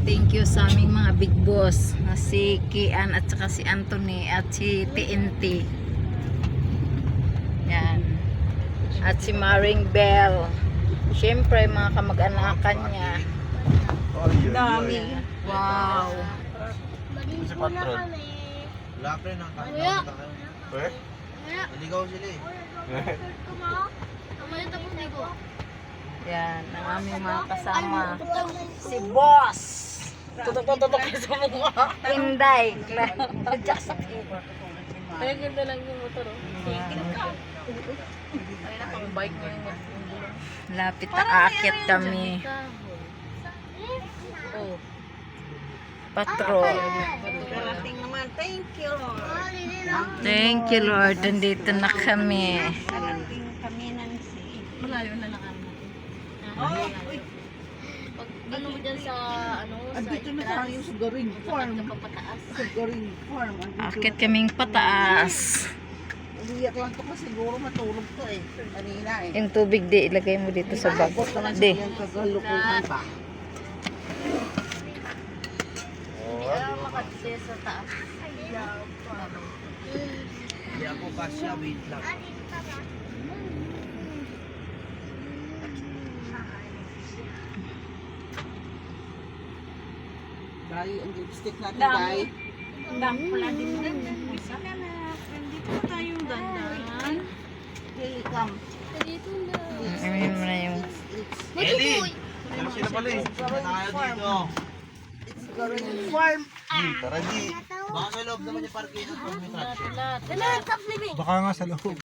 Thank you sa aming mga big boss na si Kian at saka si Anthony at si TNT. Yan. At si Maring Bell. Siyempre mga kamag-anakan niya. Dami. Wow. Si Patron. Wala pa rin ang kanya. Eh? Naligaw sila eh. Yan, ang aming mga kasama. Si Boss. Tutok-tutok sa mukha. Inday. Just Ay, ganda lang yung motor. Ay, na pang bike mo yung motor. lapit na akit kami. Oh. Patrol. Karating naman. Thank you, Lord. Thank you, Lord. Nandito na kami. Karating kami ng malayo na lang natin. Oh, uy. Pag ano mo dyan sa ano, Andito na tayo sa Garing Farm. papataas. Sa Garing Farm. Akit kaming pataas. Umiyak lang to kasi siguro matulog to eh. Kanina eh. Yung tubig di ilagay mo dito sa bag. Di. Yung kagalukuhan pa. Hindi ka makakses sa taas. Hindi ako kasya, wait lang. Dahil ang lipstick natin Dami. dahil. Dami pala din mo din. Isa na na. Dito pa tayo dandan. Hey, come. Amin mo na yung Ellie! Alam sila pala eh. Tayo dito. It's Garing Farm. Tara di. Baka may loob naman yung parking at pag may traction. Dala, stop living. Baka nga sa loob.